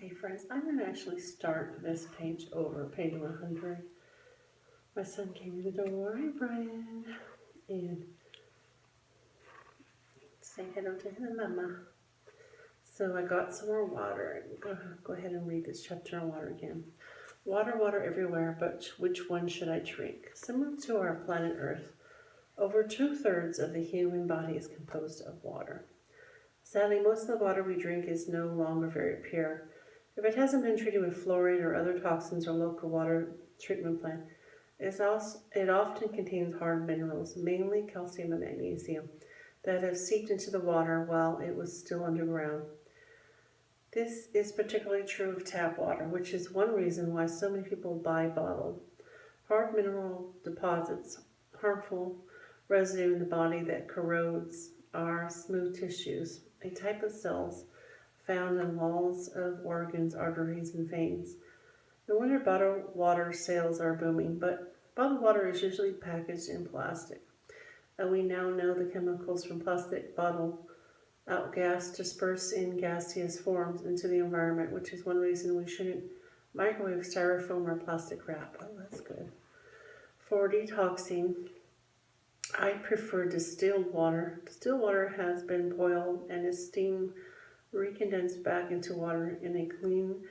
Okay, friends, I'm going to actually start this page over, page 100. My son came to the door. Hi, Brian. And say hello to his mama. So I got some more water. Go ahead and read this chapter on water again. Water, water everywhere, but which one should I drink? Similar to our planet Earth, over 2/3 of the human body is composed of water. Sadly, most of the water we drink is no longer very pure. If it hasn't been treated with fluoride or other toxins or local water treatment plant, it often contains hard minerals, mainly calcium and magnesium, that have seeped into the water while it was still underground. This is particularly true of tap water, which is one reason why so many people buy bottled. Hard mineral deposits, harmful residue in the body that corrodes our smooth tissues, a type of cells found in walls of organs, arteries, and veins. No wonder bottled water sales are booming, but bottled water is usually packaged in plastic. And we now know the chemicals from plastic bottle outgas disperse in gaseous forms into the environment, which is one reason we shouldn't microwave styrofoam or plastic wrap. Oh, that's good. For detoxing, I prefer distilled water. Distilled water has been boiled and is steam recondensed back into water in a clean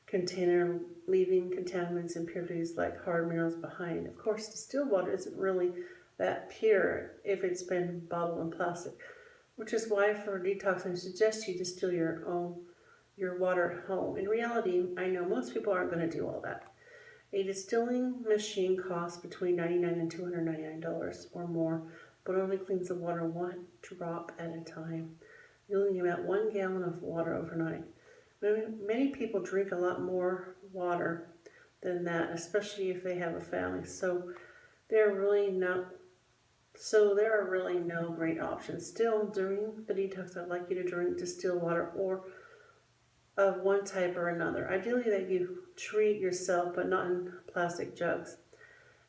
container, leaving contaminants and impurities like hard minerals behind. Of course, distilled water isn't really that pure if it's been bottled in plastic, which is why for detox I suggest you distill your water at home. In reality, I know most people aren't going to do all that. A distilling machine costs between $99 and $299 or more, but only cleans the water one drop at a time, yielding about 1 gallon of water overnight. Many people drink a lot more water than that, especially if they have a family. So there are really no great options. Still, during the detox, I'd like you to drink distilled water or of one type or another. Ideally that you treat yourself, but not in plastic jugs.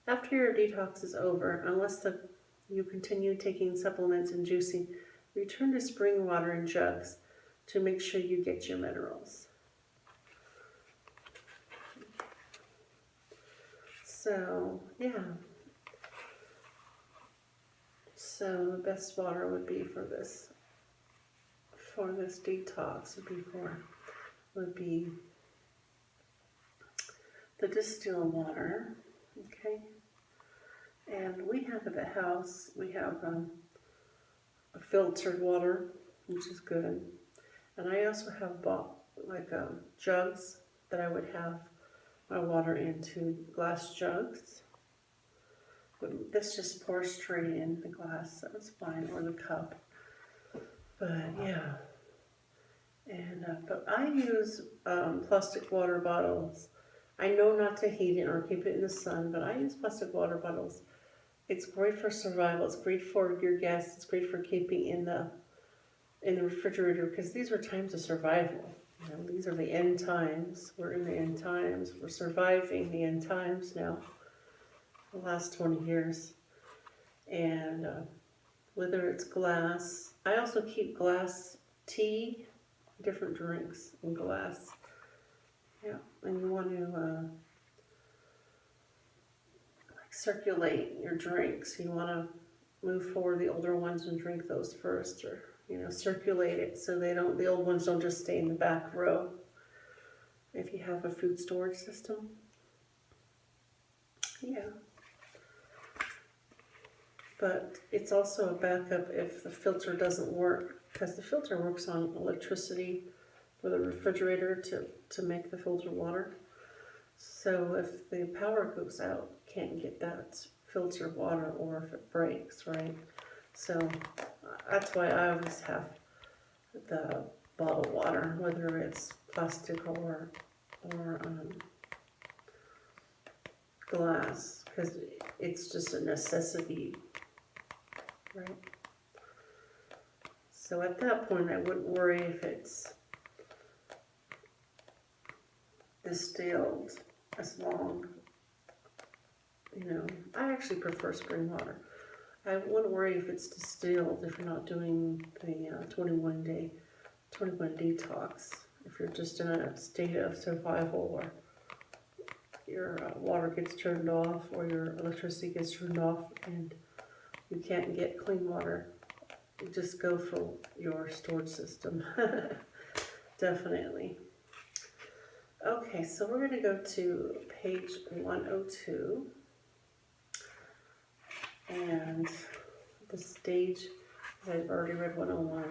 After your detox is over, unless you continue taking supplements and juicing, return to spring water in jugs to make sure you get your minerals. So, yeah. So the best water would be for this detox would be the distilled water, okay? And we have at the house, we have a filtered water, which is good. And I also have bought like jugs that I would have my water into, glass jugs. But this just pours straight in the glass, that was fine, or the cup. But yeah. And but I use plastic water bottles. I know not to heat it or keep it in the sun, but I use plastic water bottles. It's great for survival. It's great for your gas. It's great for keeping in the refrigerator, because these are times of survival. You know, these are the end times. We're in the end times. We're surviving the end times now. The last 20 years. And whether it's glass, I also keep glass tea, different drinks in glass. Yeah, and you want to circulate your drinks. You want to move forward the older ones and drink those first, or circulate it so the old ones don't just stay in the back row. If you have a food storage system, yeah. But it's also a backup if the filter doesn't work, because the filter works on electricity for the refrigerator to make the filtered water. So if the power goes out, can't get that filtered water, or if it breaks, right? So that's why I always have the bottled water, whether it's plastic or glass, because it's just a necessity, right? So at that point, I wouldn't worry if it's distilled, as long, I actually prefer spring water. I wouldn't worry if it's distilled if you're not doing the 21 detox. If if you're just in a state of survival where your water gets turned off or your electricity gets turned off and you can't get clean water, you just go for your storage system. Definitely. Okay, so we're going to go to page 102 and the stage, I've already read 101,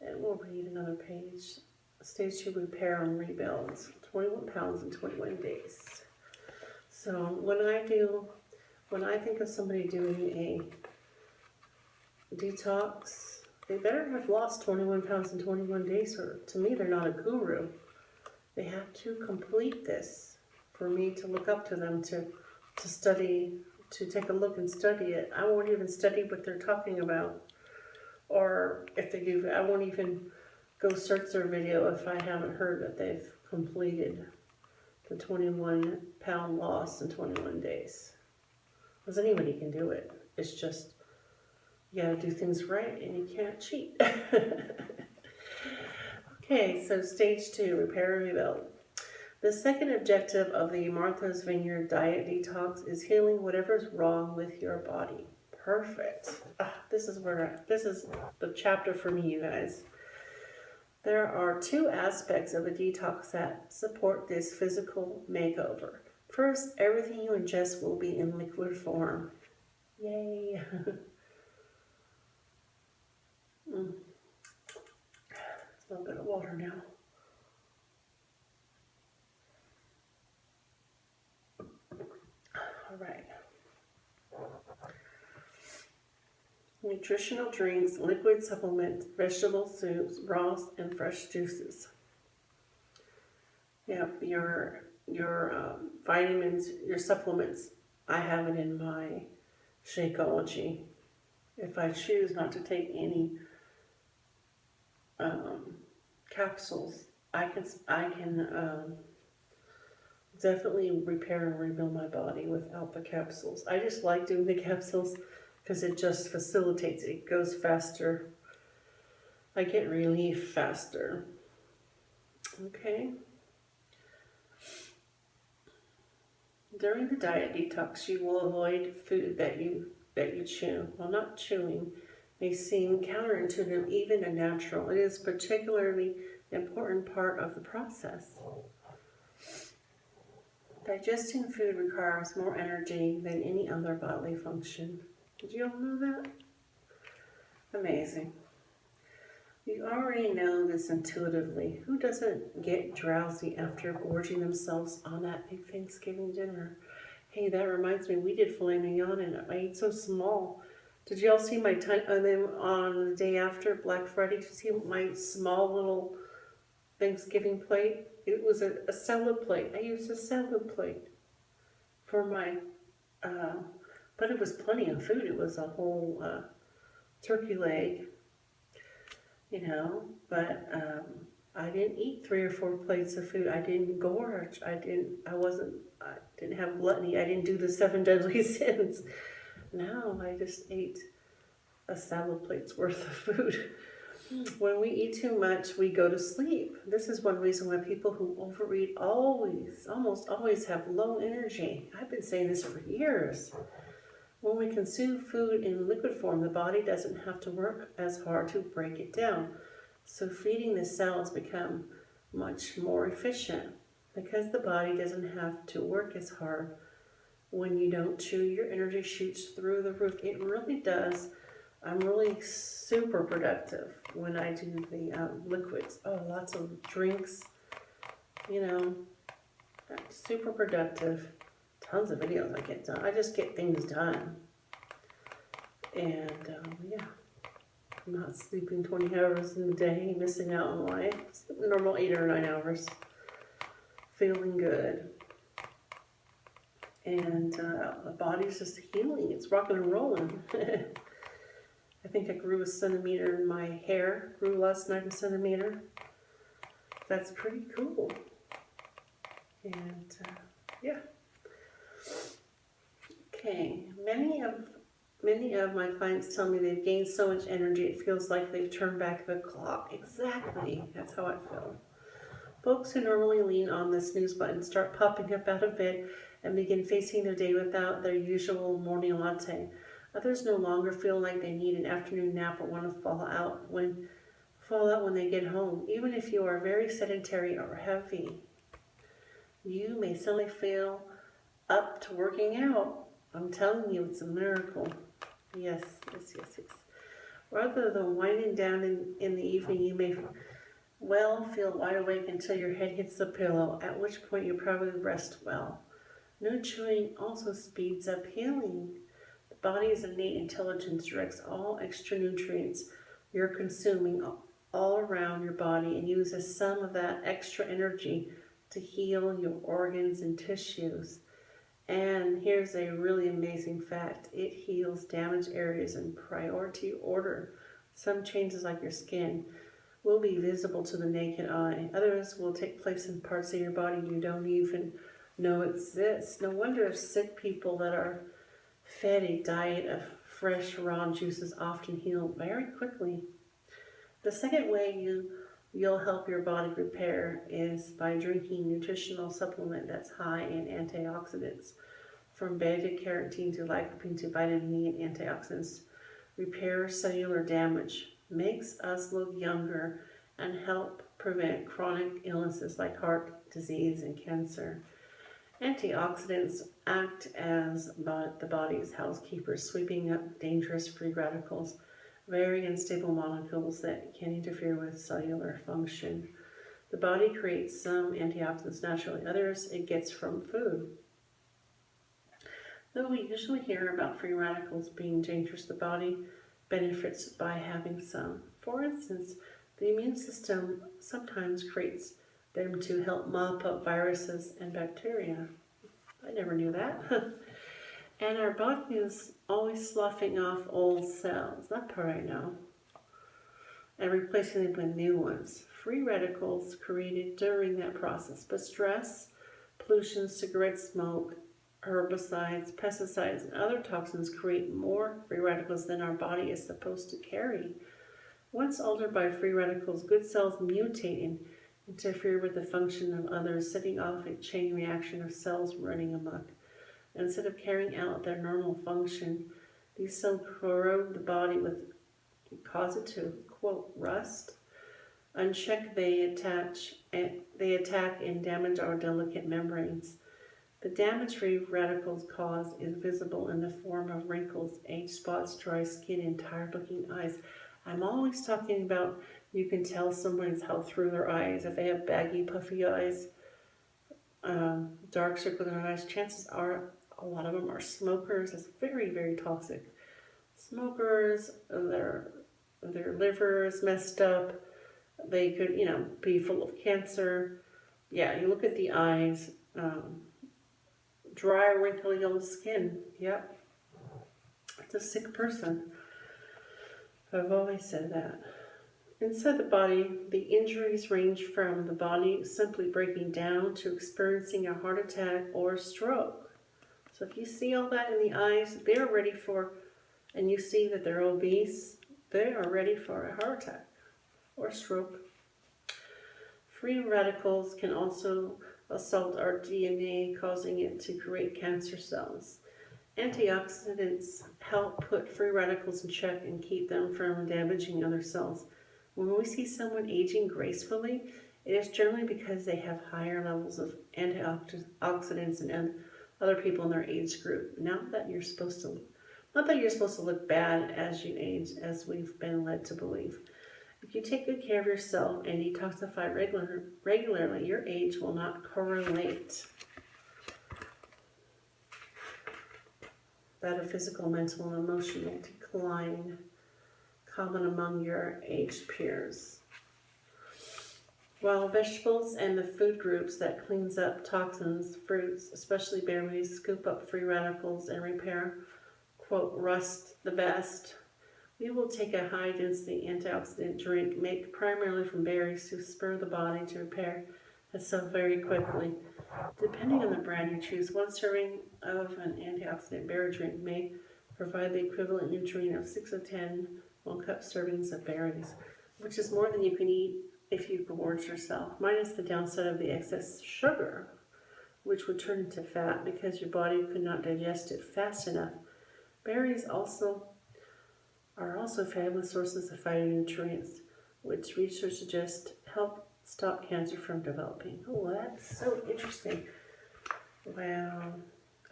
and we'll read another page. Stage 2, repair and rebuild, 21 pounds in 21 days. So when I think of somebody doing a detox, they better have lost 21 pounds in 21 days, or to me, they're not a guru. They have to complete this for me to look up to them, to study, to take a look and study it. I won't even study what they're talking about. Or if they do, I won't even go search their video if I haven't heard that they've completed the 21 pound loss in 21 days. Because anybody can do it. It's just, you gotta do things right and you can't cheat. Okay, so stage 2, repair and rebuild. The second objective of the Martha's Vineyard diet detox is healing whatever's wrong with your body. Perfect. This is the chapter for me, you guys. There are 2 aspects of a detox that support this physical makeover. First, everything you ingest will be in liquid form. Yay. A little bit of water now. All right. Nutritional drinks, liquid supplements, vegetable soups, raw and fresh juices. Yep, your vitamins, your supplements, I have it in my Shakeology. If I choose not to take any capsules, I can definitely repair and rebuild my body without the capsules. I just like doing the capsules because it just facilitates it. It goes faster. I get relief faster. Okay. During the diet detox, you will avoid food that you chew. Well, not chewing may seem counterintuitive, even unnatural. It is particularly important part of the process. Digesting food requires more energy than any other bodily function. Did you all know that? Amazing. You already know this intuitively. Who doesn't get drowsy after gorging themselves on that big Thanksgiving dinner? Hey, that reminds me, we did filet mignon and I ate so small. Did y'all see my and then on the day after Black Friday, did you see my small little Thanksgiving plate? It was a salad plate. I used a salad plate for my, but it was plenty of food. It was a whole turkey leg, you know, but I didn't eat 3 or 4 plates of food. I didn't gorge. I didn't have gluttony. I didn't do the 7 deadly sins. No, I just ate a salad plate's worth of food. When we eat too much, we go to sleep. This is one reason why people who overeat almost always have low energy. I've been saying this for years. When we consume food in liquid form, the body doesn't have to work as hard to break it down. So feeding the cells become much more efficient because the body doesn't have to work as hard. When you don't chew, your energy shoots through the roof. It really does. I'm really super productive when I do the liquids. Oh, lots of drinks, you know, I'm super productive. Tons of videos I get done. I just get things done. And yeah, I'm not sleeping 20 hours in a day, missing out on life. Normal 8 or 9 hours. Feeling good. And the body's just healing. It's rocking and rolling. I think I grew a centimeter in my hair. Grew last night a centimeter. That's pretty cool. And yeah. Okay. Many of my clients tell me they've gained so much energy it feels like they've turned back the clock. Exactly. That's how I feel. Folks who normally lean on the snooze button start popping up out of bed and begin facing their day without their usual morning latte. Others no longer feel like they need an afternoon nap or want to fall out when they get home. Even if you are very sedentary or heavy, you may suddenly feel up to working out. I'm telling you, it's a miracle. Yes, yes, yes, yes. Rather than winding down in the evening, you may feel wide awake until your head hits the pillow, at which point you probably rest well. No chewing also speeds up healing. The body's innate intelligence directs all extra nutrients you're consuming all around your body and uses some of that extra energy to heal your organs and tissues. And here's a really amazing fact. It heals damaged areas in priority order. Some changes, like your skin, will be visible to the naked eye. Others will take place in parts of your body you don't even know exist. No wonder sick people that are fed a diet of fresh raw juices often heal very quickly. The second way you'll help your body repair is by drinking nutritional supplement that's high in antioxidants. From beta-carotene to lycopene to vitamin E and antioxidants repair cellular damage, makes us look younger, and help prevent chronic illnesses like heart disease and cancer. Antioxidants act as the body's housekeepers, sweeping up dangerous free radicals, very unstable molecules that can interfere with cellular function. The body creates some antioxidants naturally, others it gets from food. Though we usually hear about free radicals being dangerous, the body benefits by having some. For instance, the immune system sometimes creates them to help mop up viruses and bacteria. I never knew that. And our body is always sloughing off old cells, that part I know, and replacing them with new ones. Free radicals created during that process, but stress, pollution, cigarette smoke, herbicides, pesticides, and other toxins create more free radicals than our body is supposed to carry. Once altered by free radicals, good cells mutate and interfere with the function of others, setting off a chain reaction of cells running amok. Instead of carrying out their normal function, these cells corrode the body cause it to, quote, rust. Unchecked, they attack and damage our delicate membranes. The damage free radicals cause is visible in the form of wrinkles, age spots, dry skin, and tired-looking eyes. I'm always talking about you can tell someone's health through their eyes. If they have baggy, puffy eyes, dark circular eyes, chances are a lot of them are smokers. It's very, very toxic. Smokers, their liver is messed up. They could, be full of cancer. Yeah, you look at the eyes. Dry, wrinkly old skin. Yep. It's a sick person. I've always said that. Inside the body, the injuries range from the body simply breaking down to experiencing a heart attack or stroke. So if you see all that in the eyes, they're ready for, and you see that they're obese, they are ready for a heart attack or stroke. Free radicals can also assault our DNA, causing it to create cancer cells. Antioxidants help put free radicals in check and keep them from damaging other cells. When we see someone aging gracefully, it is generally because they have higher levels of antioxidants than other people in their age group. Not that you're supposed to look bad as you age, as we've been led to believe. If you take good care of yourself and detoxify regularly, your age will not correlate. That of physical, mental, and emotional decline common among your aged peers. While vegetables and the food groups that cleans up toxins, fruits, especially berries, scoop up free radicals and repair, quote, rust the best, we will take a high-density antioxidant drink made primarily from berries to spur the body to repair itself very quickly. Depending on the brand you choose, one serving of an antioxidant berry drink may provide the equivalent nutrient of 6 of 10 1-cup servings of berries, which is more than you can eat if you gorge yourself, minus the downside of the excess sugar, which would turn into fat because your body could not digest it fast enough. Berries are also fabulous sources of phytonutrients, which research suggests help stop cancer from developing. Oh, that's so interesting. Wow.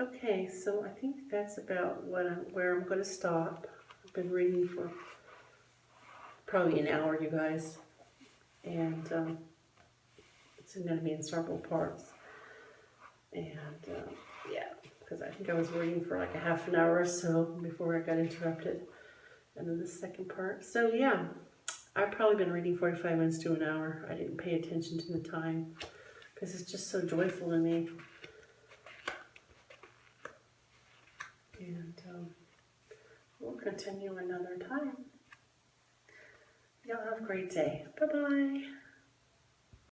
Okay, so I think that's about where I'm going to stop. I've been reading for probably an hour, you guys, and it's going to be in several parts. And yeah, because I think I was reading for like a half an hour or so before I got interrupted. And then the second part. So yeah, I've probably been reading 45 minutes to an hour. I didn't pay attention to the time because it's just so joyful to me. And we'll continue another time. Y'all have a great day. Bye-bye.